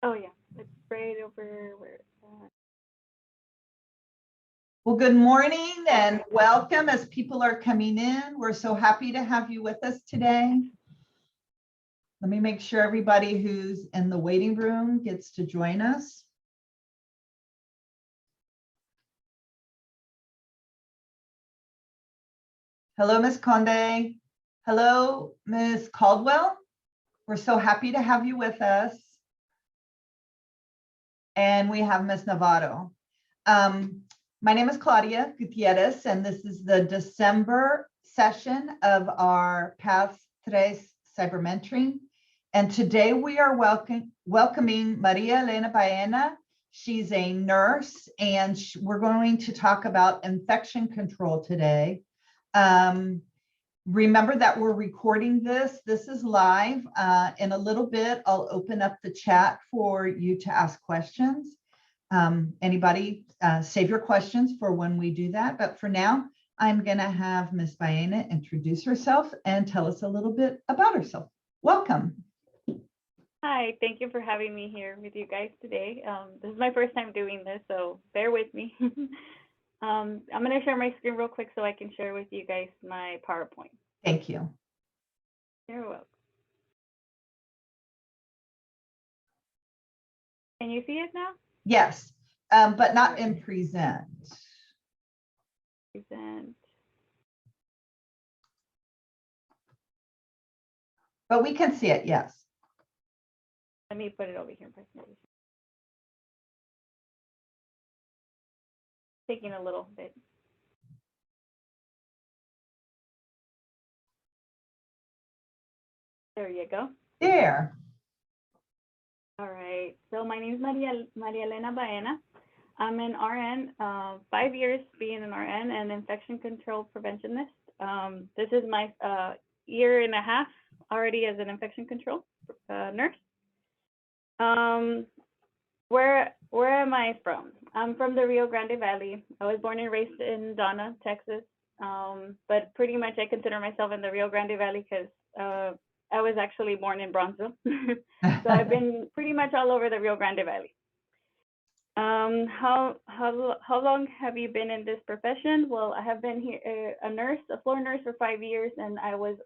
Oh yeah, it's right over where it's at. Well, good morning and welcome as people are coming in. We're so happy to have you with us today. Let me make sure everybody who's in the waiting room gets to join us. Hello, Ms. Conde. Hello, Ms. Caldwell. We're so happy to have you with us. And we have Ms. Navarro. My name is Claudia Gutierrez, and this is the December session of our PATHS3 Cybermentoring. And today we are welcoming Maria Elena Baena. She's a nurse, and we're going to talk about infection control today. Remember that we're recording this. This is live. In a little bit, I'll open up the chat for you to ask questions. Anybody save your questions for when we do that. But for now, I'm going to have Ms. Baena introduce herself and tell us a little bit about herself. Welcome. Hi, thank you for having me here with you guys today. This is my first time doing this, so bear with me. I'm going to share my screen real quick so I can share with you guys my PowerPoint. Thank you. You're welcome. Can you see it now? Yes, but not in present. Present. But we can see it, yes. Let me put it over here in presentation. Taking a little bit. There you go. There. All right. So my name is Maria Elena Baena. I'm an RN, 5 years being an RN and infection control preventionist. This is my year and a half already as an infection control nurse. Where am I from? I'm from the Rio Grande Valley. I was born and raised in Donna, Texas. But pretty much I consider myself in the Rio Grande Valley because I was actually born in Bronzeville. So I've been pretty much all over the Rio Grande Valley. How long have you been in this profession? Well, I have been here a floor nurse for 5 years, and I was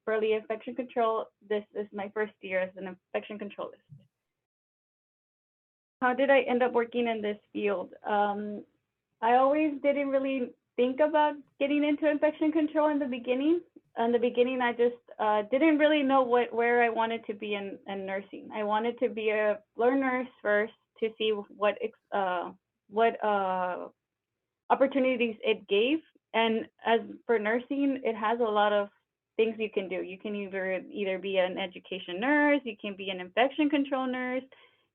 early infection control. This is my first year as an infection controlist. How did I end up working in this field? I always didn't really think about getting into infection control in the beginning. In the beginning, I just didn't really know where I wanted to be in nursing. I wanted to be a floor nurse first to see what opportunities it gave. And as for nursing, it has a lot of things you can do. You can either be an education nurse, you can be an infection control nurse,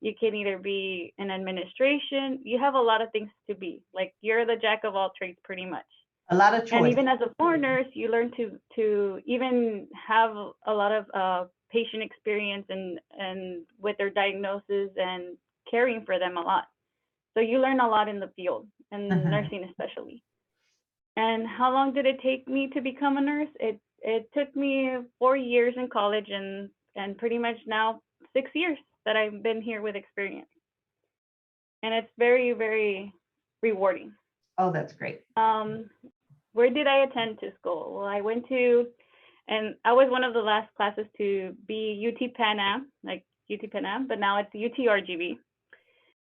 you can either be in administration. You have a lot of things to be. Like, you're the jack of all trades pretty much. A lot of choice. And even as a floor nurse, you learn to even have a lot of patient experience and with their diagnosis and caring for them a lot. So you learn a lot in the field, and nursing especially. And how long did it take me to become a nurse? It took me 4 years in college and pretty much now 6 years that I've been here with experience. And it's very, very rewarding. Oh, that's great. Where did I attend to school? Well, I went to, and I was one of the last classes to be UT Pan Am, like UT Pan Am, but now it's UT-RGV.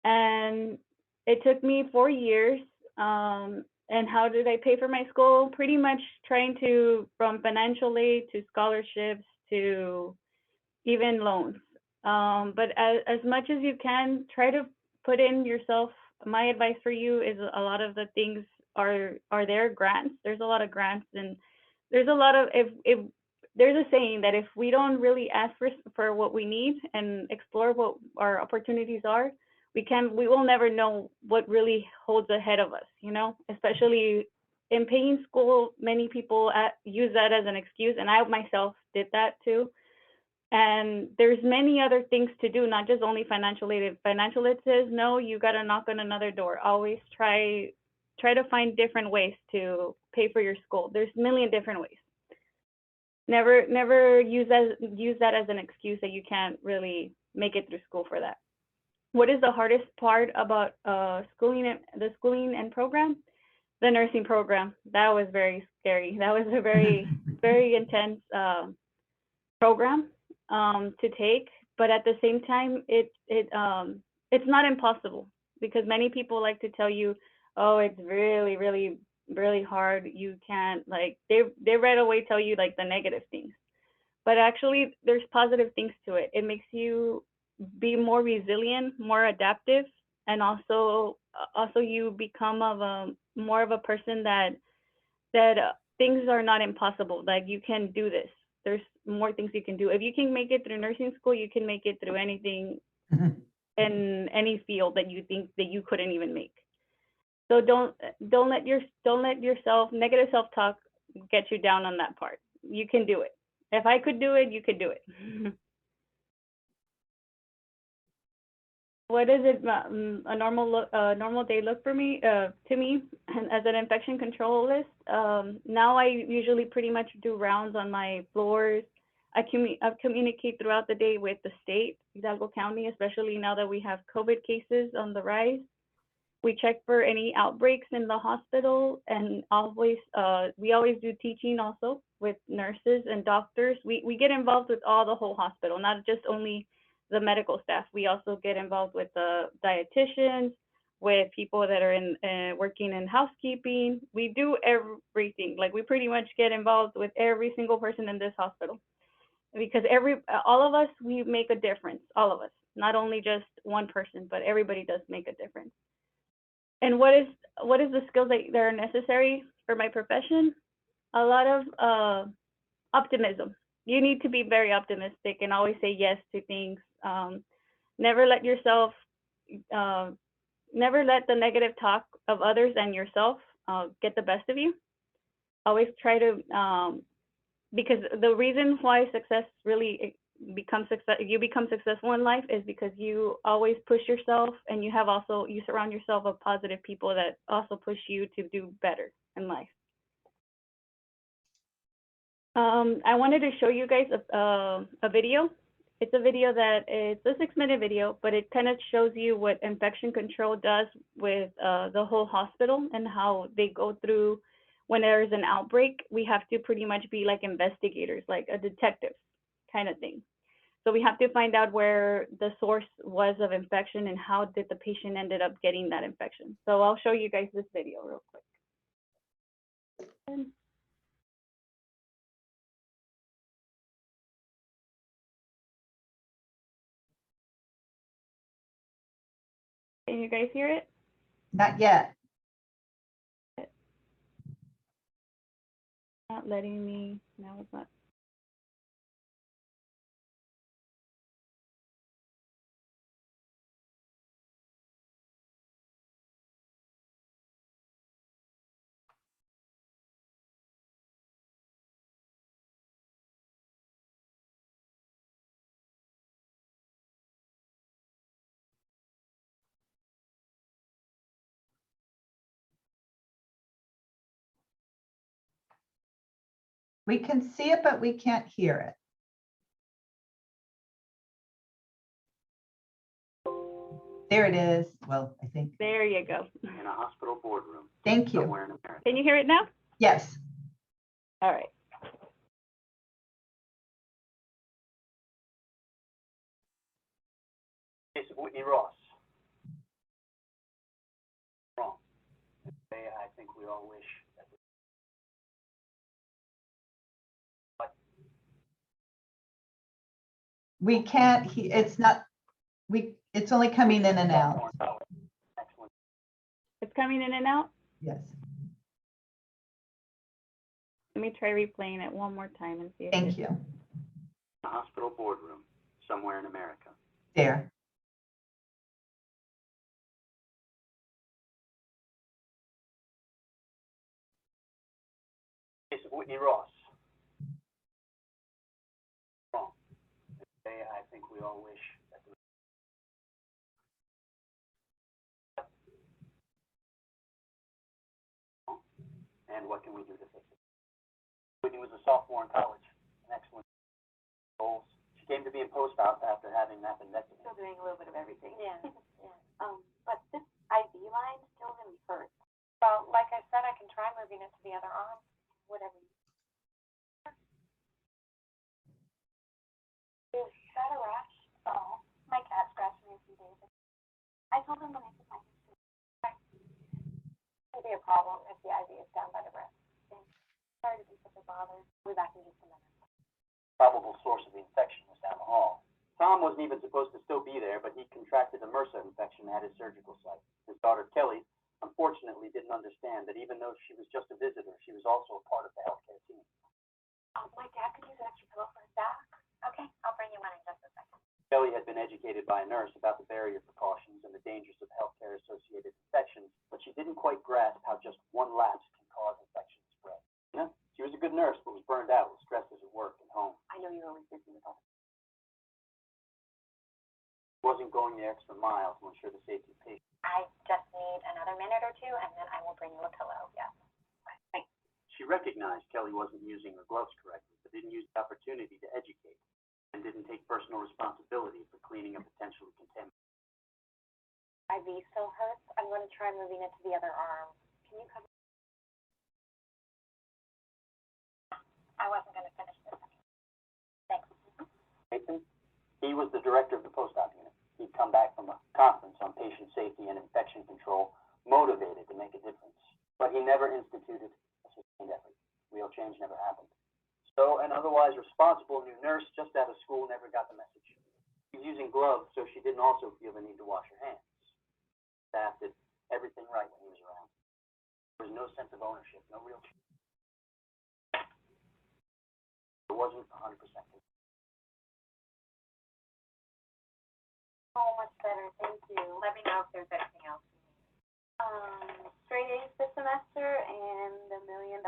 And it took me 4 years. And how did I pay for my school? Pretty much trying to, from financial aid to scholarships to even loans. But as much as you can, try to put in yourself. My advice for you is a lot of the things are there grants. There's a lot of grants, and there's a lot of, if there's a saying that if we don't really ask for what we need and explore what our opportunities are, we will never know what really holds ahead of us, you know, especially in paying school. Many people use that as an excuse, and I myself did that too. And there's many other things to do, not just only financial aid. If financial aid says no, you got to knock on another door. Always try to find different ways to pay for your school. There's a million different ways. Never use that as an excuse that you can't really make it through school for that. what is the hardest part about the schooling and program? The nursing program. That was very scary. That was a very, very intense program to take. But at the same time, it's not impossible, because many people like to tell you, oh, it's really, really, really hard. You can't, like, they right away tell you like the negative things. But actually, there's positive things to it. It makes you be more resilient, more adaptive, and also you become more of a person that things are not impossible. Like, you can do this. There's more things you can do. If you can make it through nursing school, you can make it through anything in any field that you think that you couldn't even make. So don't let yourself negative self-talk get you down on that part. You can do it. If I could do it, you could do it. What is it? A normal day look for me to me as an infection controlist. Now I usually pretty much do rounds on my floors. I communicate throughout the day with the state, Hidalgo County, especially now that we have COVID cases on the rise. We check for any outbreaks in the hospital, and we always do teaching also with nurses and doctors. We get involved with the whole hospital, not just only the medical staff. We also get involved with the dietitians, with people that are working in housekeeping. We do everything. Like, we pretty much get involved with every single person in this hospital, because all of us, we make a difference. All of us, not only just one person, but everybody does make a difference. And what is the skills that are necessary for my profession? A lot of optimism. You need to be very optimistic and always say yes to things. Never let the negative talk of others and yourself get the best of you. Always try to, because the reason why success really you become successful in life is because you always push yourself, and you surround yourself with positive people that also push you to do better in life. I wanted to show you guys a video. It's a video it's a 6-minute video, but it kind of shows you what infection control does with the whole hospital, and how they go through when there's an outbreak. We have to pretty much be like investigators, like a detective kind of thing. So we have to find out where the source was of infection and how did the patient ended up getting that infection. So I'll show you guys this video real quick. Can you guys hear it? Not yet. Not letting me. No, it's not. We can see it, but we can't hear it. There it is. Well, I think. There you go. In a hospital boardroom. Thank you. Somewhere in America. Can you hear it now? Yes. All right. Case of Whitney Ross. Wrong. I think we all wish that We can't, it's not, it's only coming in and out. Excellent. It's coming in and out. Yes. Let me try replaying it one more time and see if Thank you. A hospital boardroom somewhere in America. There. Case of Whitney Ross. Wrong. I think we all wish that and what can we do to fix it? Whitney was a sophomore in college, an excellent goals. She came to be in post-op after having an appendectomy. Still doing a little bit of everything. Yeah. told him when I did my history. It won't be a problem if the IV is down by the breast. Sorry to be such a bother. We'll be back in just a minute. Probable source of the infection was down the hall. Tom wasn't even supposed to still be there, but he contracted a MRSA infection at his surgical site. His daughter, Kelly, unfortunately didn't understand that even though she was just a visitor, she was also a part of the healthcare team. My dad could use an extra pillow for his back. Okay, I'll bring you one in just a second. Kelly had been educated by a nurse about the barrier precautions and the dangers of healthcare-associated infections, but she didn't quite grasp how just one lapse can cause infection to spread. Yeah, she was a good nurse, but was burned out with stresses at work and home. I know you're always busy with all this. Wasn't going the extra mile to ensure the safety of patients. I just need another minute or two, and then I will bring you a pillow. Yes. Thanks. She recognized Kelly wasn't using her gloves correctly, but didn't use the opportunity to educate, and didn't take personal responsibility for cleaning a potentially contaminated. IV still hurts. I'm going to try moving it to the other arm. Can you come? I wasn't going to finish this. Thanks. Nathan, he was the director of the post-op unit. He'd come back from a conference on patient safety and infection control, motivated to make a difference. But he never instituted a sustained effort. Real change never happened. So an otherwise responsible new nurse just out of school never got the message. She was using gloves, so she didn't also feel the need to wash her hands. Staff did everything right when he was around. There was no sense of ownership, no real change. It wasn't 100%. Oh, much better. Thank you. Let me know if there's anything else you need. Straight A's this semester and $1 million.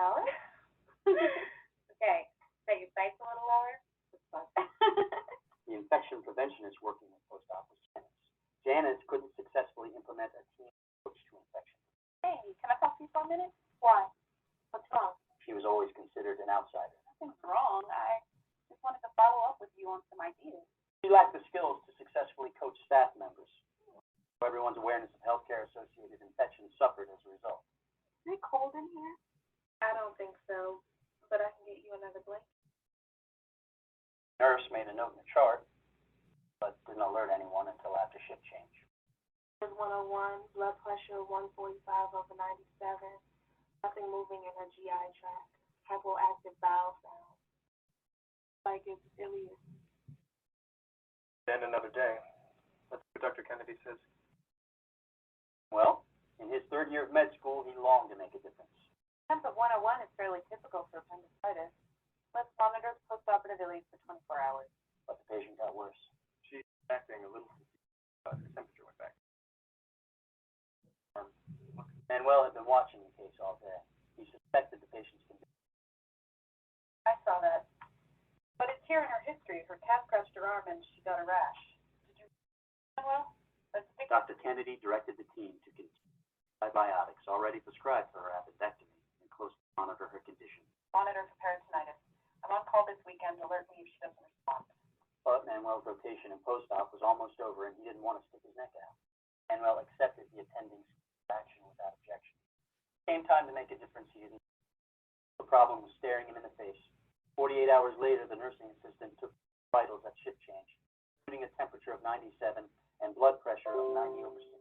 Okay. So your sight's a little lower? The infection preventionist working with post-op was Janice. Janice couldn't successfully implement a team approach to infection. Hey, can I talk to you for a minute? Why? What's wrong? She was always considered an outsider. Nothing's wrong. I just wanted to follow up with you on some ideas. She lacked the skills to successfully coach staff members. Everyone's awareness of healthcare-associated infections suffered as a result. Is it cold in here? I don't think so, but I can get you another blanket. Nurse made a note in the chart, but didn't alert anyone until after shift change. 101, blood pressure 145 over 97, nothing moving in her GI tract, hypoactive bowel sound, like it's ileus. And another day. That's what Dr. Kennedy says. Well, in his third year of med school, he longed to make a difference. Temp of 101 is fairly typical for appendicitis. Let's monitor the postoperative ileus for 24 hours. But the patient got worse. She's acting a little confused. Her temperature went back. Manuel had been watching the case all day. He suspected the patient's condition. I saw that. But it's here in her history. Her cat scratched her arm and she got a rash. Did you? Well, let's stick. Dr. Kennedy directed the team to continue antibiotics already prescribed for her appendectomy and closely monitor her condition. Monitor for peritonitis. I'm on call this weekend. Alert me if she doesn't respond. But Manuel's rotation in post-op was almost over and he didn't want to stick his neck out. Manuel accepted the attending's action without objection. It came time to make a difference. He didn't. The problem was staring him in the face. 48 hours later, the nursing assistant took vitals at shift change, including a temperature of 97 and blood pressure of 90 over 60.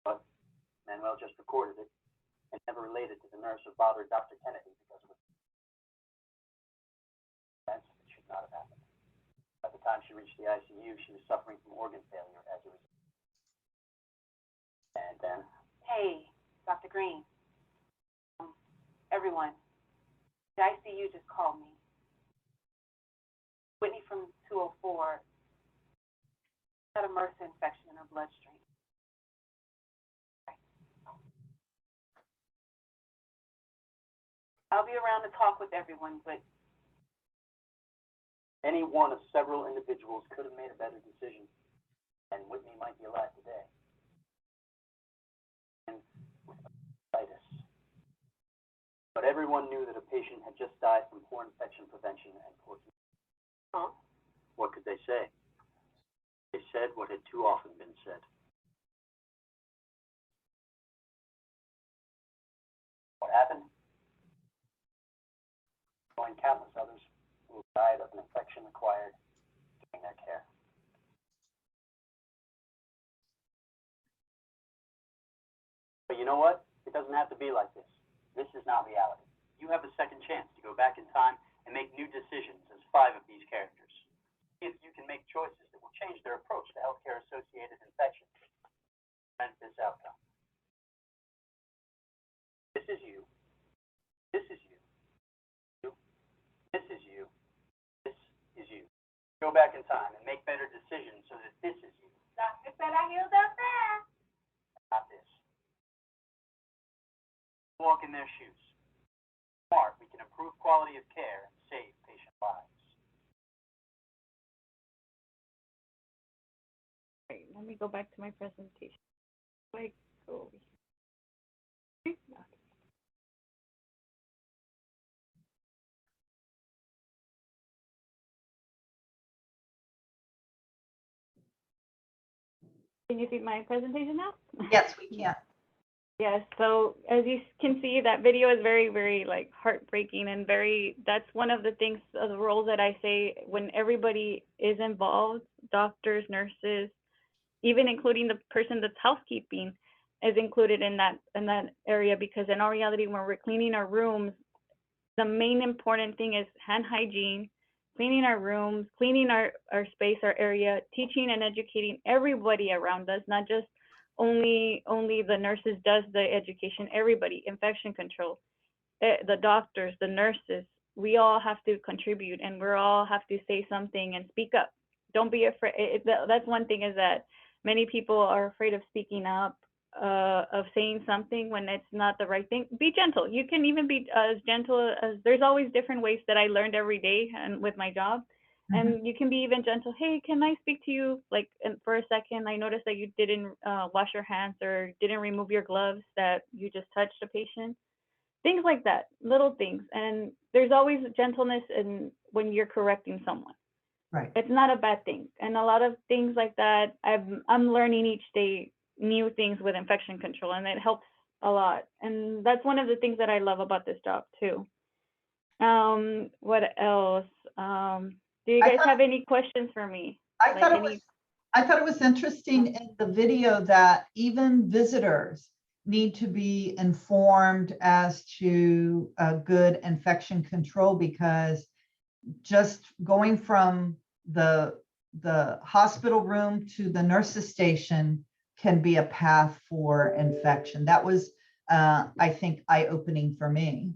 But Manuel just recorded it and never related to the nurse or bothered Dr. Kennedy because of it. It should not have happened. By the time she reached the ICU, she was suffering from organ failure as a result. And then... Hey, Dr. Green. Everyone. The ICU just called me. Whitney from 204 had a MRSA infection in her bloodstream. I'll be around to talk with everyone, but any one of several individuals could have made a better decision, and Whitney might be alive today. And with appendicitis. But everyone knew that a patient had just died from poor infection prevention and poor communication. What could they say? They said what had too often been said. What happened? Joined countless others who died of an infection acquired during their care. you know what? It doesn't have to be like this. This is not reality. You have a second chance to go back in time and make new decisions as 5 of these characters. See if you can make choices that will change their approach to healthcare-associated infections and prevent this outcome. This is you. This is you. This is you. This is you. Go back in time and make better decisions so that this is you. Doctor said I healed up fast. Not this. Walk in their shoes. Smart, we can improve quality of care and save patient lives. Wait, let me go back to my presentation. Like, go over here. Can you see my presentation now? Yes, we can. Yes, so as you can see, that video is very, very like heartbreaking and that's one of the things, the roles that I say when everybody is involved, doctors, nurses, even including the person that's housekeeping is included in that area, because in our reality, when we're cleaning our rooms, the main important thing is hand hygiene, cleaning our rooms, cleaning our space, our area, teaching and educating everybody around us, not just only the nurses does the education, everybody, infection control, the doctors, the nurses, we all have to contribute and we all have to say something and speak up. Don't be afraid. That's one thing, is that many people are afraid of speaking up, of saying something when it's not the right thing. Be gentle. You can even be as gentle as, there's always different ways that I learned every day and with my job. And you can be even gentle. Hey, can I speak to you like for a second? I noticed that you didn't wash your hands or didn't remove your gloves, that you just touched a patient. Things like that, little things. And there's always gentleness in when you're correcting someone. Right. It's not a bad thing. And a lot of things like that, I'm learning each day new things with infection control, and it helps a lot. And that's one of the things that I love about this job too. What else? Do you guys have any questions for me? I thought it was interesting in the video that even visitors need to be informed as to good infection control, because just going from the hospital room to the nurse's station can be a path for infection. That was, I think, eye-opening for me.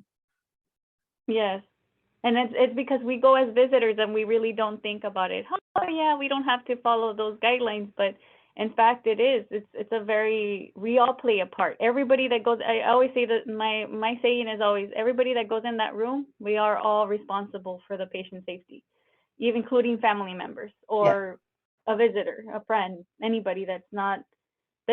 Yes. And it's because we go as visitors and we really don't think about it. Oh yeah, we don't have to follow those guidelines, but in fact it is. It's a very, we all play a part. Everybody that goes, I always say that my saying is always, everybody that goes in that room, we are all responsible for the patient safety, even including family members or a visitor, a friend, anybody that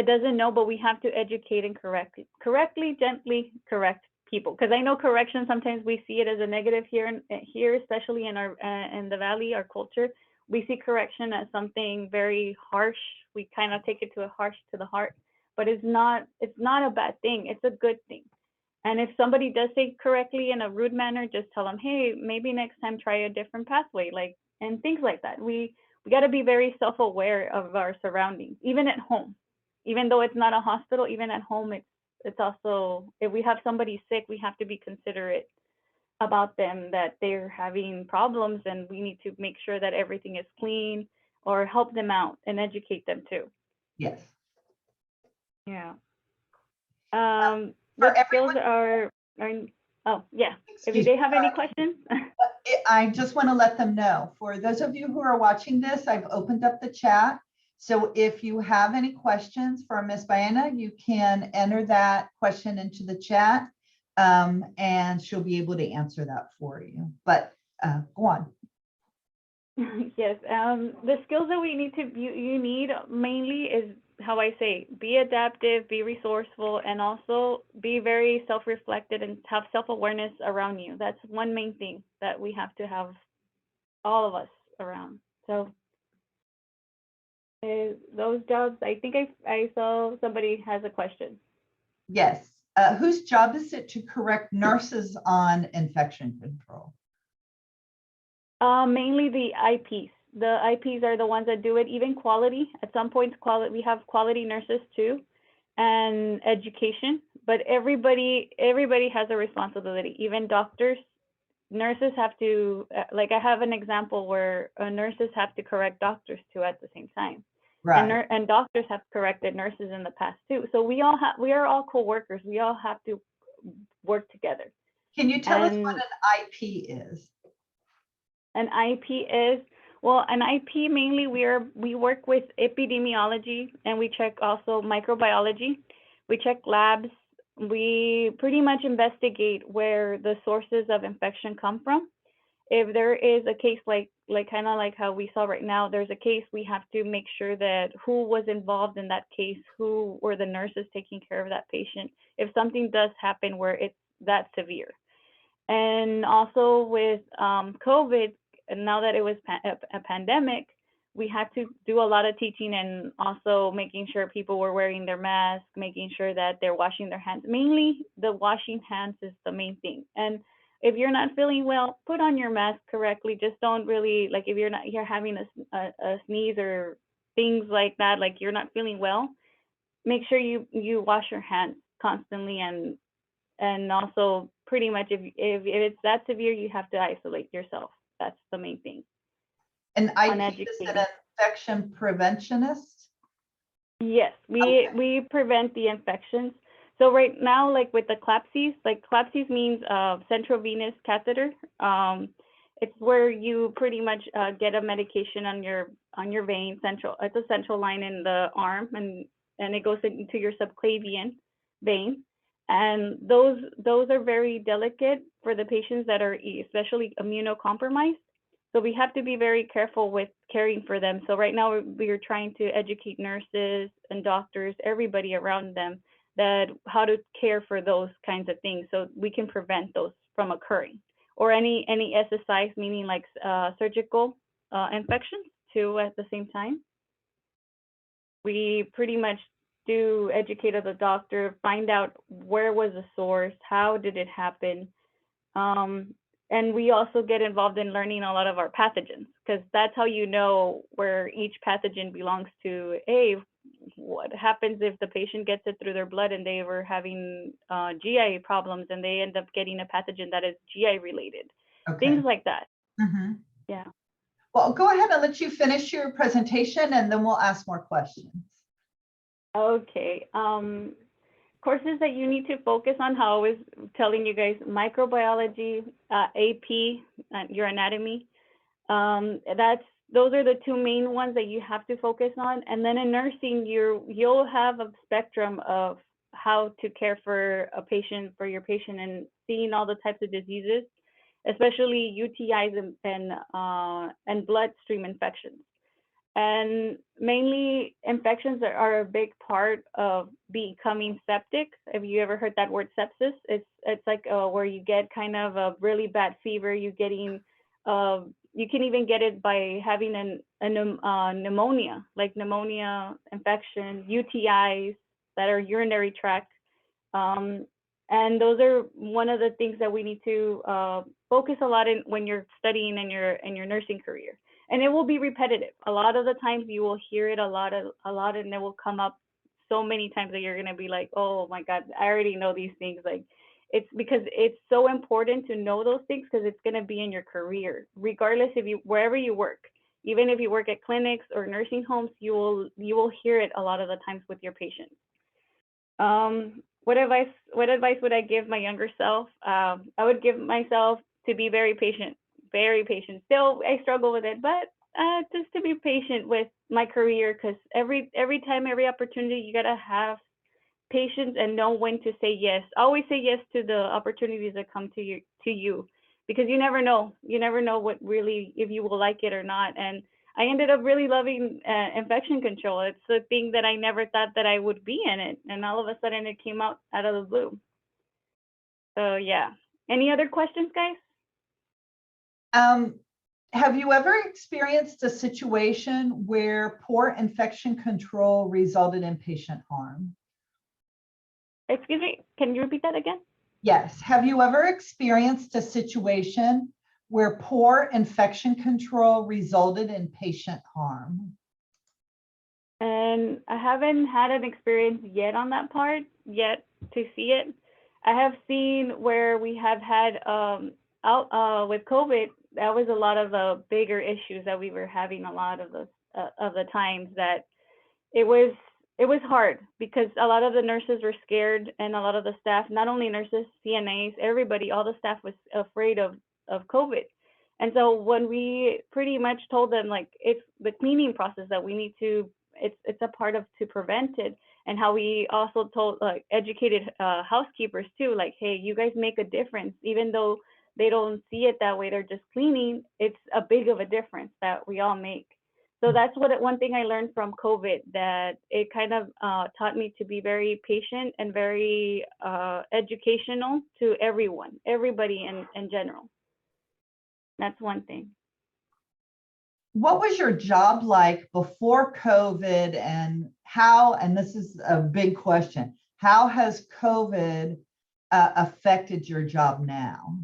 doesn't know, but we have to educate and correctly, gently correct people, because I know correction, sometimes we see it as a negative here, especially in our in the Valley, our culture, we see correction as something very harsh. We kind of take it to the heart, but it's not a bad thing. It's a good thing. And if somebody does say correctly in a rude manner, just tell them, hey, maybe next time try a different pathway, like, and things like that. We got to be very self-aware of our surroundings, even at home. Even though it's not a hospital, even at home, it's also, if we have somebody sick, we have to be considerate about them, that they're having problems, and we need to make sure that everything is clean, or help them out and educate them too. Yes. Yeah. The skills are oh yeah. If they have any questions. I just want to let them know, for those of you who are watching this, I've opened up the chat. So if you have any questions for Ms. Baena, you can enter that question into the chat, and she'll be able to answer that for you. But go on. Yes, the skills that we need you need mainly is, how I say, be adaptive, be resourceful, and also be very self-reflected and have self-awareness around you. That's one main thing that we have to have, all of us around. So those jobs, I think I saw somebody has a question. Yes. Whose job is it to correct nurses on infection control? Mainly the IPs. The IPs are the ones that do it. Even quality, at some points, we have quality nurses too, and education. but everybody has a responsibility. Even doctors, nurses have to, like I have an example where nurses have to correct doctors too at the same time. Right. And doctors have corrected nurses in the past too. So we are all co-workers. We all have to work together. Can you tell us what And an IP is? an IP is, well, an IP mainly we work with epidemiology, and we check also microbiology. We check labs. We pretty much investigate where the sources of infection come from. If there is a case like kind of like how we saw right now, there's a case, we have to make sure that who was involved in that case, who were the nurses taking care of that patient, if something does happen where it's that severe. And also with COVID, and now that it was a pandemic, we had to do a lot of teaching and also making sure people were wearing their masks, making sure that they're washing their hands. Mainly the washing hands is the main thing. And if you're not feeling well, put on your mask correctly. Just don't really, like if you're having a sneeze or things like that, like you're not feeling well, make sure you wash your hands constantly. And also pretty much if it's that severe, you have to isolate yourself. That's the main thing. An On IP is educating. an infection preventionist? Yes, we prevent the infections. So right now, like with the CLAPSIs, like CLAPSIs means central venous catheter. It's where you pretty much get a medication on your vein, central. It's a central line in the arm, and it goes into your subclavian vein. And those are very delicate for the patients that are especially immunocompromised. So we have to be very careful with caring for them. So right now we're trying to educate nurses and doctors, everybody around them, that how to care for those kinds of things so we can prevent those from occurring. Or any SSIs, meaning like surgical infections too at the same time. We pretty much do educate the doctor, find out where was the source, how did it happen. And we also get involved in learning a lot of our pathogens, because that's how you know where each pathogen belongs to. What happens if the patient gets it through their blood and they were having GI problems and they end up getting a pathogen that is GI related, things like that. Yeah. Well, go ahead and let you finish your presentation and then we'll ask more questions. Okay. Courses that you need to focus on, how I was telling you guys, microbiology, AP, your anatomy. Those are the two main ones that you have to focus on. And then in nursing, you'll have a spectrum of how to care for your patient, and seeing all the types of diseases, especially UTIs and bloodstream infections. And mainly infections are a big part of becoming septic. Have you ever heard that word sepsis? It's like where you get kind of a really bad fever. You can even get it by having pneumonia, like pneumonia infection, UTIs that are urinary tract. And those are one of the things that we need to focus a lot in when you're studying in your nursing career. And it will be repetitive. A lot of the times you will hear it a lot, and it will come up so many times that you're gonna be like, oh my God, I already know these things. Like, it's because it's so important to know those things, because it's gonna be in your career, regardless wherever you work. Even if you work at clinics or nursing homes, you will hear it a lot of the times with your patients. What advice would I give my younger self? I would give myself to be very patient. Very patient. Still, I struggle with it, but just to be patient with my career, because every time, every opportunity, you gotta have patience and know when to say yes. Always say yes to the opportunities that come to you, because you never know. You never know what really, if you will like it or not. And I ended up really loving infection control. It's a thing that I never thought that I would be in it, and all of a sudden it came out of the blue. So yeah. Any other questions, guys? Have you ever experienced a situation where poor infection control resulted in patient harm? Excuse me, can you repeat that again? Yes. Have you ever experienced a situation where poor infection control resulted in patient harm? And I haven't had an experience yet on that part yet, see it. I have seen where we have had out with COVID, that was a lot of the bigger issues that we were having a lot of the times that it was hard because a lot of the nurses were scared and a lot of the staff, not only nurses, CNAs, everybody, all the staff was afraid of COVID. And so when we pretty much told them like it's the cleaning process that we need to, it's a part of to prevent it, and how we also told educated housekeepers too, like, hey, you guys make a difference, even though they don't see it that way, they're just cleaning. It's a big of a difference that we all make. So that's one thing I learned from COVID, that it kind of taught me to be very patient and very educational to everybody in general. That's one thing. What was your job like before COVID, and how, and this is a big question, how has COVID affected your job now?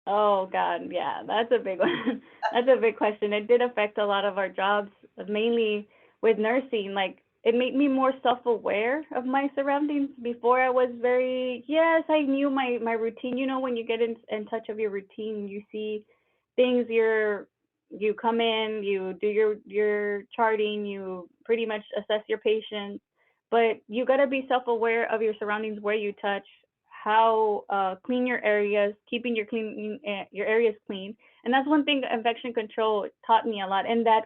Oh God, yeah, that's a big one. That's a big question. It did affect a lot of our jobs, mainly with nursing. Like, it made me more self-aware of my surroundings. Before I was yes, I knew my routine. You know, when you get in touch of your routine, you see things, you come in, you do your charting, you pretty much assess your patients, but you got to be self-aware of your surroundings, where you touch, how clean your areas, keeping your areas clean. And that's one thing that infection control taught me a lot, and that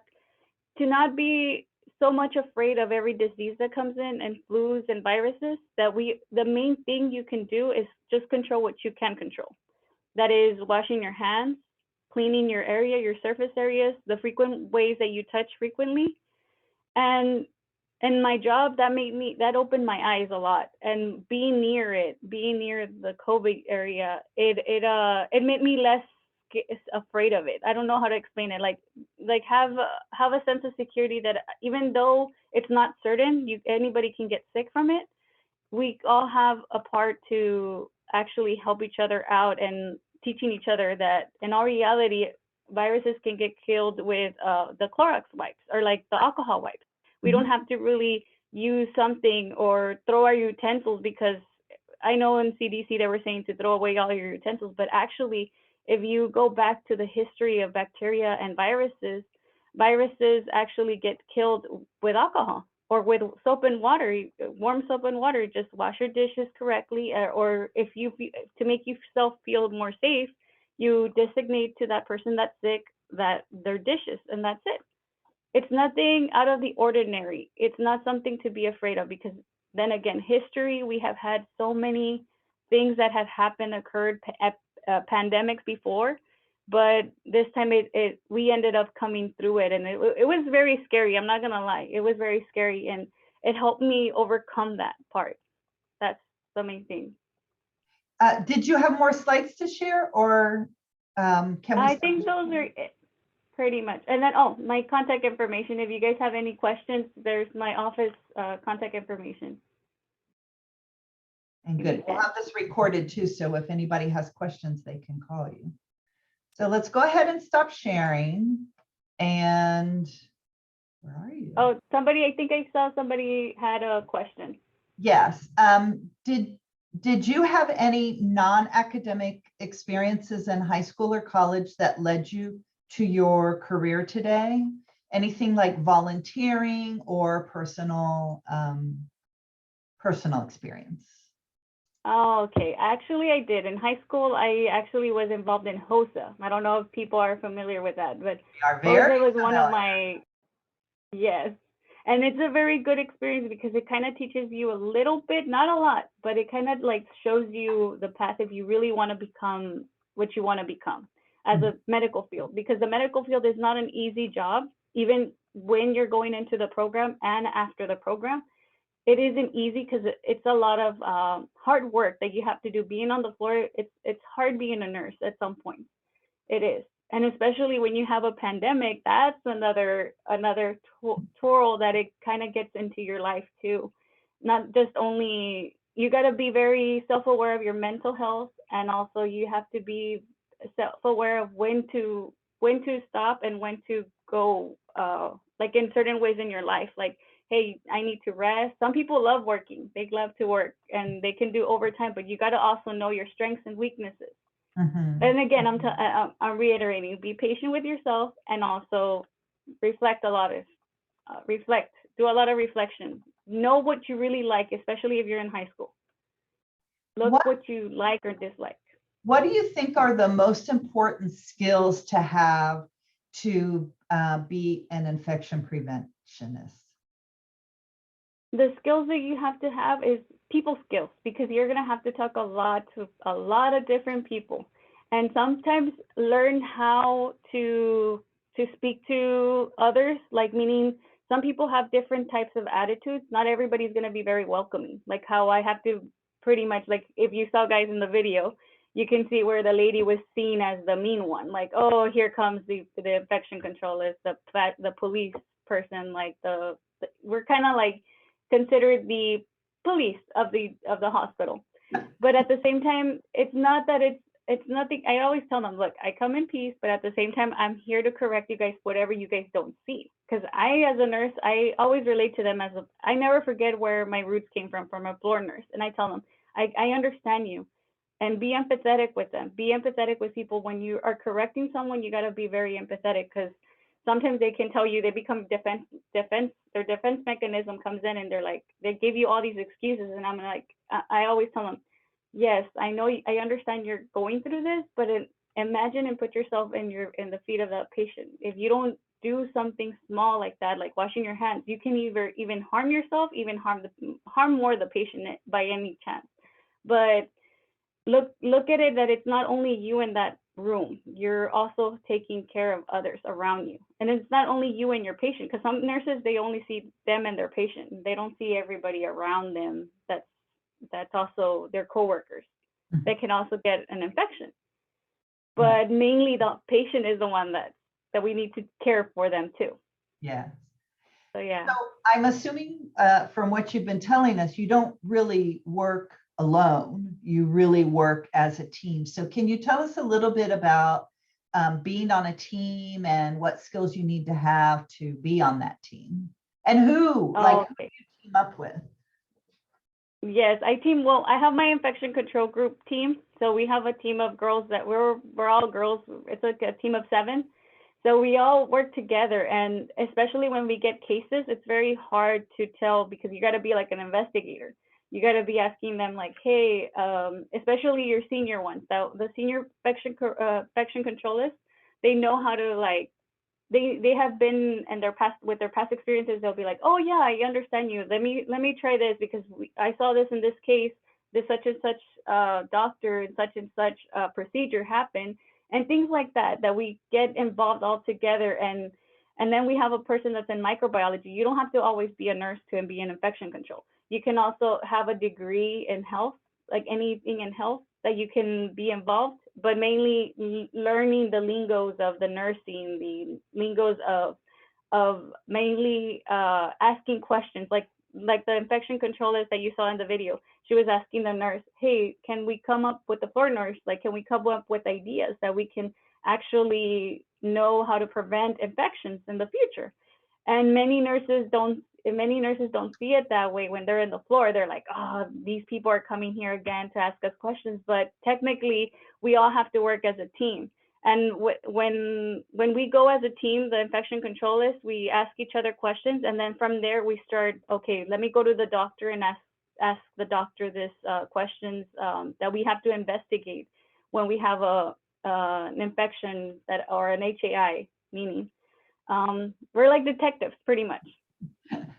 to not be so much afraid of every disease that comes in, and flus and viruses, that the main thing you can do is just control what you can control. That is washing your hands, cleaning your area, your surface areas, the frequent ways that you touch frequently. And my job, that opened my eyes a lot. And being near the COVID area, it made me less afraid of it. I don't know how to explain it. Like have a sense of security that even though it's not certain, anybody can get sick from it. We all have a part to actually help each other out, and teaching each other that in all reality, viruses can get killed with the Clorox wipes or like the alcohol wipes. We don't have to really use something or throw our utensils, because I know in CDC they were saying to throw away all your utensils, but actually, if you go back to the history of bacteria and viruses actually get killed with alcohol or with soap and water, warm soap and water. Just wash your dishes correctly, or if to make yourself feel more safe, you designate to that person that's sick that their dishes, and that's it. It's nothing out of the ordinary. It's not something to be afraid of, because then again, history, we have had so many things that have occurred, pandemics before, but this time we ended up coming through it, and it was very scary. I'm not gonna lie, it was very scary, and it helped me overcome that part. That's the main thing. Did you have more slides to share, or can we? I think those are it, pretty much. And then, my contact information. If you guys have any questions, there's my office contact information. And good. We'll have this recorded too, so if anybody has questions, they can call you. So let's go ahead and stop sharing. And where are you? Oh, I think I saw somebody had a question. Yes. Did you have any non-academic experiences in high school or college that led you to your career today? Anything like volunteering or personal experience? Oh, okay. Actually, I did. In high school, I actually was involved in HOSA. I don't know if people are familiar with that, but HOSA was one of my, yes. And it's a very good experience, because it kind of teaches you a little bit, not a lot, but it kind of like shows you the path if you really want to become what you want to become as a medical field, because the medical field is not an easy job, even when you're going into the program and after the program. It isn't easy, because it's a lot of hard work that you have to do. Being on the floor, it's hard being a nurse at some point. It is. And especially when you have a pandemic, that's another twirl that it kind of gets into your life too. Not just only, you got to be very self-aware of your mental health, and also you have to be self-aware of when to stop and when to go, like in certain ways in your life. Like, hey, I need to rest. Some people love working. They love to work and they can do overtime, but you got to also know your strengths and weaknesses. And again, I'm reiterating, be patient with yourself and also reflect a lot of, do a lot of reflection. Know what you really like, especially if you're in high school. Look what you like or dislike. What do you think are the most important skills to have to be an infection preventionist? The skills that you have to have is people skills, because you're going to have to talk a lot to a lot of different people, and sometimes learn how to speak to others, like meaning some people have different types of attitudes. Not everybody's going to be very welcoming, like how I have to pretty much, like if you saw guys in the video, you can see where the lady was seen as the mean one, like, oh, here comes the infection controlist, the police person, like we're kind of like considered the police of the hospital. But at the same time, it's not that it's nothing. I always tell them, look, I come in peace, but at the same time, I'm here to correct you guys, whatever you guys don't see. Because I, as a nurse, I always relate to them I never forget where my roots came from a floor nurse. And I tell them, I understand you, and be empathetic with them. Be empathetic with people. When you are correcting someone, you got to be very empathetic, because sometimes they can tell you, they become their defense mechanism comes in, and they're like, they give you all these excuses. And I'm like, I always tell them, yes, I know, I understand you're going through this, but imagine and put yourself in the feet of that patient. If you don't do something small like that, like washing your hands, you can either even harm yourself, even harm more the patient by any chance. But look at it that it's not only you in that room, you're also taking care of others around you. And it's not only you and your patient, because some nurses, they only see them and their patient. They don't see everybody around them that's also their coworkers. They can also get an infection. But mainly the patient is the one that we need to care for them too. Yeah. So yeah. So I'm assuming from what you've been telling us, you don't really work alone. You really work as a team. So can you tell us a little bit about being on a team and what skills you need to have to be on that team? And who do you team up with? Yes, I have my infection control group team. So we have a team of girls that we're all girls. It's like a team of 7. So we all work together, and especially when we get cases, it's very hard to tell, because you got to be like an investigator. You got to be asking them like, hey, especially your senior ones. So the senior infection controlists, they know how to, like, they have been in their past, with their past experiences, they'll be like, oh yeah, I understand you. Let me try this, because I saw this in this case, this such and such doctor and such procedure happened, and things like that we get involved all together. And then we have a person that's in microbiology. You don't have to always be a nurse to be in infection control. You can also have a degree in health, like anything in health that you can be involved, but mainly learning the lingos of the nursing, the lingos of mainly asking questions, like the infection controllers that you saw in the video. She was asking the nurse, hey, can we come up with the floor nurse? Like, can we come up with ideas that we can actually know how to prevent infections in the future? And many nurses don't see it that way. When they're in the floor, they're like, oh, these people are coming here again to ask us questions. But technically, we all have to work as a team. And when we go as a team, the infection controlists, we ask each other questions. And then from there, we start, okay, let me go to the doctor and ask the doctor this questions that we have to investigate when we have an infection or an HAI, meaning. We're like detectives, pretty much.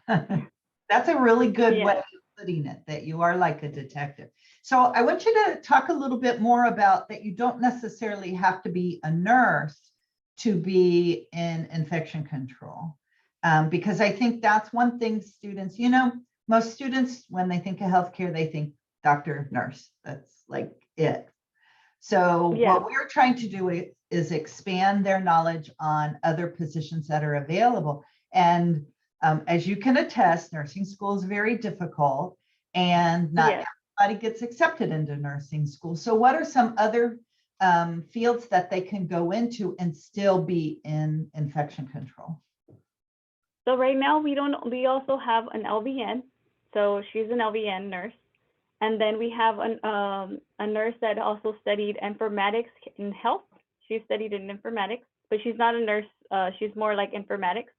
That's a really good way of putting it, that you are like a detective. So I want you to talk a little bit more about that. You don't necessarily have to be a nurse to be in infection control, because I think that's one thing students, most students, when they think of healthcare, they think doctor, nurse. That's like it. So what we're trying to do is expand their knowledge on other positions that are available. And as you can attest, nursing school is very difficult, and not everybody gets accepted into nursing school. So what are some other fields that they can go into and still be in infection control? So right now we also have an LVN. So she's an LVN nurse. And then we have a nurse that also studied informatics in health. She studied in informatics, but she's not a nurse. She's more like informatics.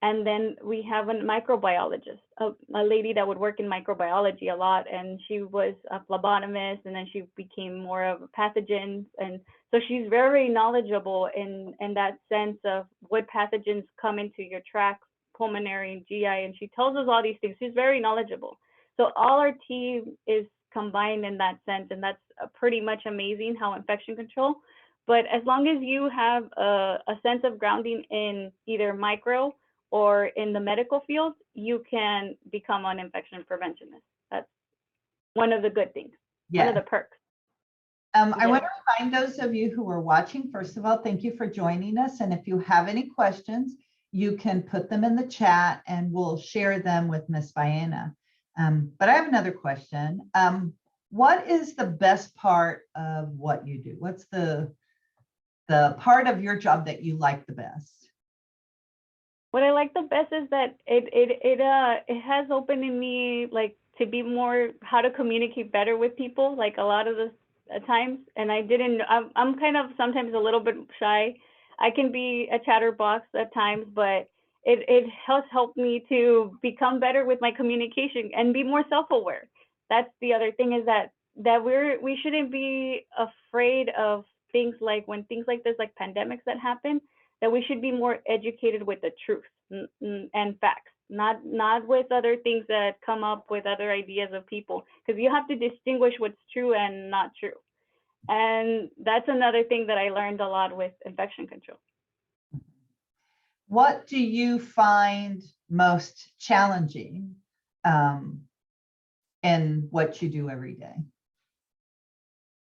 And then we have a microbiologist, a lady that would work in microbiology a lot. And she was a phlebotomist, and then she became more of a pathogens. And so she's very knowledgeable in that sense of what pathogens come into your tract, pulmonary and GI. And she tells us all these things. She's very knowledgeable. So all our team is combined in that sense, and that's pretty much amazing how infection control. But as long as you have a sense of grounding in either micro or in the medical field, you can become an infection preventionist. That's one of the good things, one of the perks. I want to remind those of you who are watching, first of all, thank you for joining us. And if you have any questions, you can put them in the chat and we'll share them with Ms. Baena. But I have another question. What is the best part of what you do? What's the part of your job that you like the best? What I like the best is that it has opened in me like to be more how to communicate better with people, like a lot of the times. And I'm kind of sometimes a little bit shy. I can be a chatterbox at times, but it has helped me to become better with my communication and be more self-aware. That's the other thing, is that we shouldn't be afraid of things like when things like this, like pandemics that happen, that we should be more educated with the truth and facts, not with other things that come up with other ideas of people, because you have to distinguish what's true and not true. And that's another thing that I learned a lot with infection control. What do you find most challenging in what you do every day?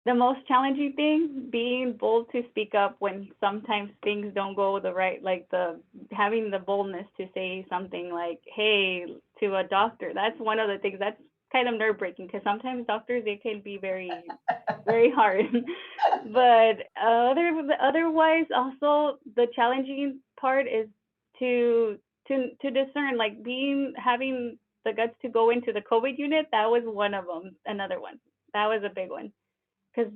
The most challenging thing, being bold to speak up when sometimes things don't go the right, like having the boldness to say something like, hey, to a doctor. That's one of the things that's kind of nerve-wracking, because sometimes doctors, they can be very, very hard. But otherwise, also the challenging part is to discern, like having the guts to go into the COVID unit. That was one of them. Another one. That was a big one. Because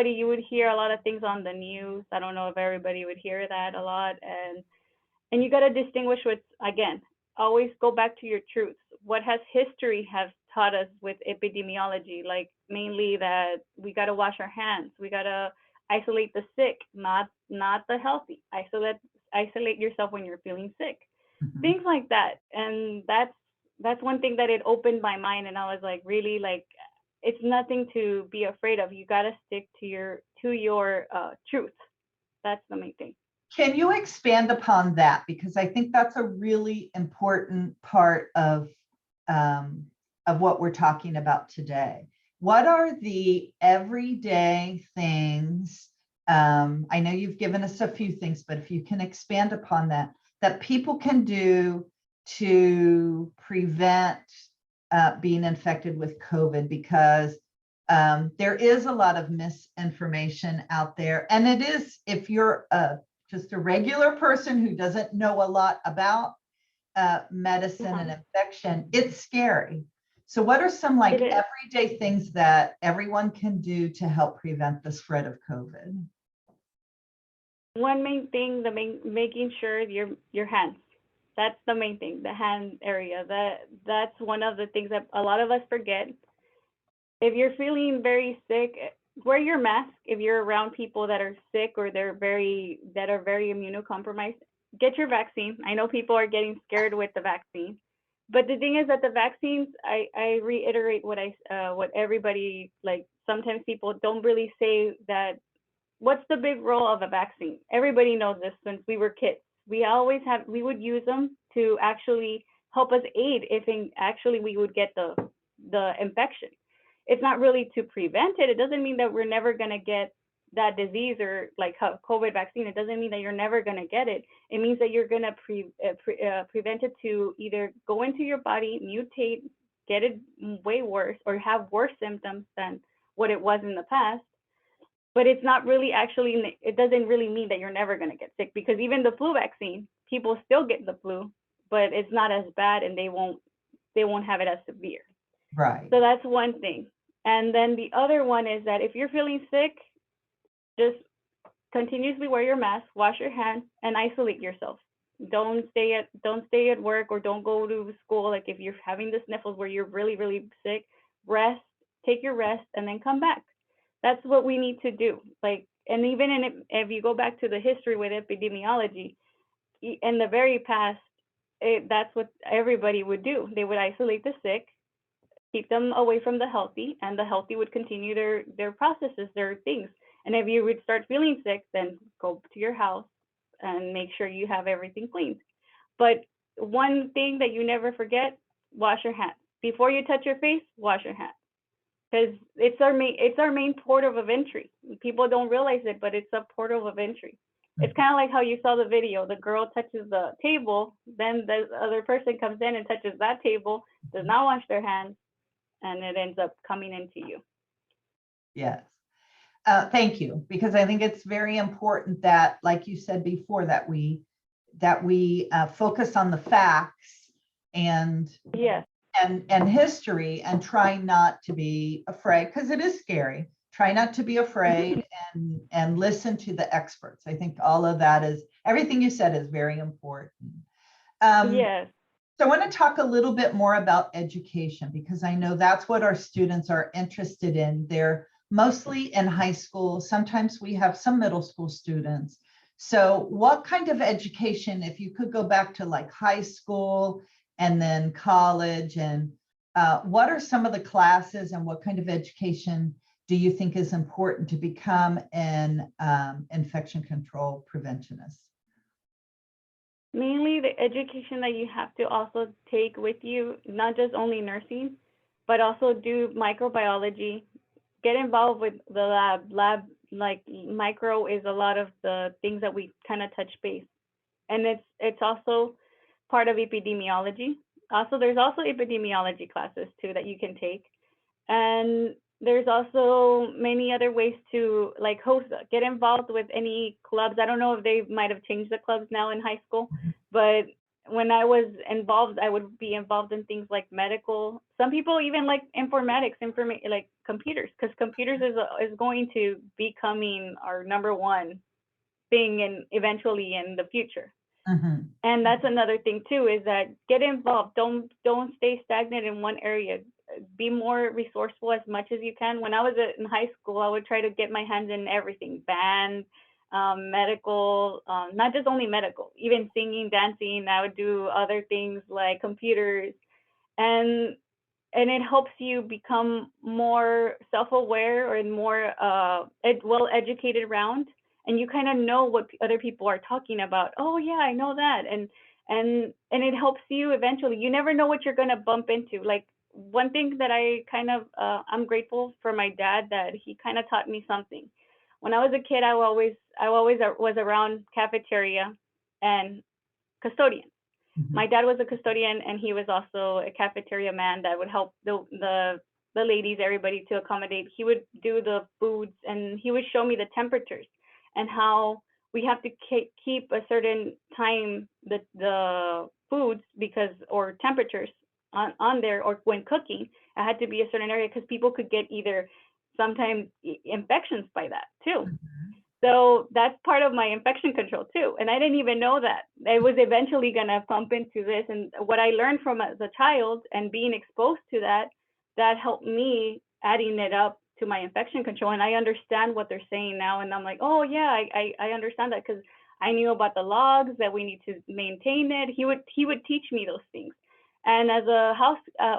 you would hear a lot of things on the news. I don't know if everybody would hear that a lot. And you got to distinguish with, again, always go back to your truths. What has history has taught us with epidemiology, like mainly that we got to wash our hands. We got to isolate the sick, not the healthy. Isolate yourself when you're feeling sick. Mm-hmm. Things like that. And that's one thing that it opened my mind. And I was like, really, like, it's nothing to be afraid of. You got to stick to your truth. That's the main thing. Can you expand upon that? Because I think that's a really important part of what we're talking about today. What are the everyday things? I know you've given us a few things, but if you can expand upon that people can do to prevent being infected with COVID, because there is a lot of misinformation out there. And it is, if you're just a regular person who doesn't know a lot about medicine and infection, it's scary. So what are some like everyday things that everyone can do to help prevent the spread of COVID? One main thing, making sure your hands. That's the main thing, the hand area. That's one of the things that a lot of us forget. If you're feeling very sick, wear your mask. If you're around people that are sick or that are very immunocompromised, get your vaccine. I know people are getting scared with the vaccine, but the thing is that the vaccines, I reiterate what everybody, like, sometimes people don't really say that. What's the big role of a vaccine? Everybody knows this since we were kids. We would use them to actually help us aid if actually we would get the infection. It's not really to prevent it. It doesn't mean that we're never going to get that disease, or like COVID vaccine. It doesn't mean that you're never going to get it. It means that you're going to prevent it to either go into your body, mutate, get it way worse, or have worse symptoms than what it was in the past. But it's not really it doesn't really mean that you're never going to get sick, because even the flu vaccine, people still get the flu. but it's not as bad, and they won't have it as severe. Right. So that's one thing. And then the other one is that if you're feeling sick, just continuously wear your mask, wash your hands, and isolate yourself. Don't stay at work, or don't go to school. Like if you're having the sniffles where you're really, really sick, rest, take your rest, and then come back. That's what we need to do. Like, and even if you go back to the history with epidemiology, in the very past, that's what everybody would do. They would isolate the sick, keep them away from the healthy, and the healthy would continue their processes, their things. And if you would start feeling sick, then go to your house and make sure you have everything cleaned. But one thing that you never forget, wash your hands. Before you touch your face, wash your hands. Because it's our main port of entry. People don't realize it, but it's a portal of entry. It's kind of like how you saw the video. The girl touches the table, then the other person comes in and touches that table, does not wash their hands, and it ends up coming into you. Yes. Thank you, because I think it's very important that, like you said before, that we focus on the facts and Yes. and history, and try not to be afraid, because it is scary. Try not to be afraid, and listen to the experts. I think all of that is, everything you said is very important. Yes. So I want to talk a little bit more about education, because I know that's what our students are interested in. They're mostly in high school. Sometimes we have some middle school students. So what kind of education, if you could go back to like high school and then college, and what are some of the classes, and what kind of education do you think is important to become an infection control preventionist? Mainly the education that you have to also take with you, not just only nursing, but also do microbiology, get involved with the lab, like micro is a lot of the things that we kind of touch base. And it's also part of epidemiology. Also, there's also epidemiology classes too that you can take. And there's also many other ways to like host, get involved with any clubs. I don't know if they might have changed the clubs now in high school, but when I was involved, I would be involved in things like medical. Some people even like informatics, like computers, because computers is going to be becoming our number one thing eventually in the future. Mm-hmm. And that's another thing too, is that get involved. Don't stay stagnant in one area. Be more resourceful as much as you can. When I was in high school, I would try to get my hands in everything, band, medical, not just only medical, even singing, dancing. I would do other things like computers, and it helps you become more self-aware or more well-educated around, and you kind of know what other people are talking about. Oh yeah, I know that. And it helps you eventually. You never know what you're going to bump into. Like one thing that I kind of I'm grateful for my dad, that he kind of taught me something. When I was a kid, I always was around cafeteria and custodian. My dad was a custodian, and he was also a cafeteria man that would help the ladies, everybody, to accommodate. He would do the foods, and he would show me the temperatures and how we have to keep a certain time the foods, because or temperatures on there, or when cooking, it had to be a certain area, because people could get either sometimes infections by that too. So that's part of my infection control too. And I didn't even know that. I was eventually going to bump into this. And what I learned from as a child and being exposed to that helped me adding it up to my infection control. And I understand what they're saying now. And I'm like, oh yeah, I understand that, because I knew about the logs, that we need to maintain it. He would teach me those things. And as a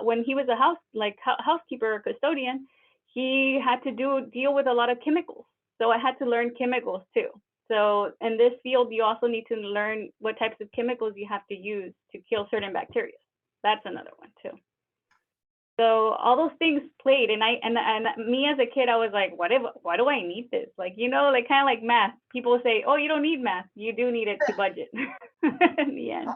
when he was a housekeeper or custodian, he had to deal with a lot of chemicals. So I had to learn chemicals too. So in this field, you also need to learn what types of chemicals you have to use to kill certain bacteria. That's another one too. So all those things played, and me as a kid, I was like, why do I need this? Like, like kind of like math. People say, oh, you don't need math. You do need it to budget in the end.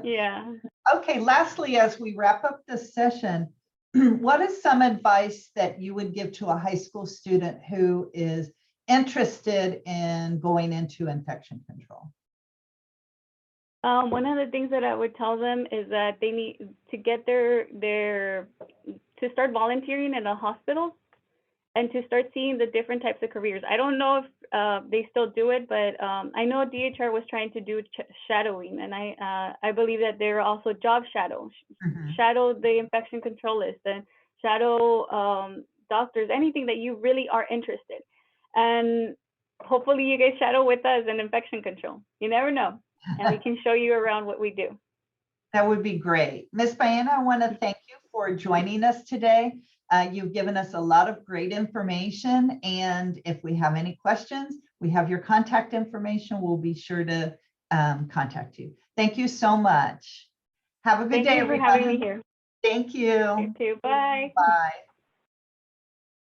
Yeah. Okay, lastly, as we wrap up this session, what is some advice that you would give to a high school student who is interested in going into infection control? One of the things that I would tell them is that they need to get to start volunteering in a hospital and to start seeing the different types of careers. I don't know if they still do it, but I know DHR was trying to do shadowing, and I believe that there are also job shadow the infection controlist, and shadow doctors, anything that you really are interested. And hopefully you guys shadow with us in infection control. You never know. And we can show you around what we do. That would be great. Ms. Baena, I want to thank you for joining us today. You've given us a lot of great information. And if we have any questions, we have your contact information. We'll be sure to contact you. Thank you so much. Have a good day, everybody. Thank you for having me here. Thank you. You too. Bye. Bye.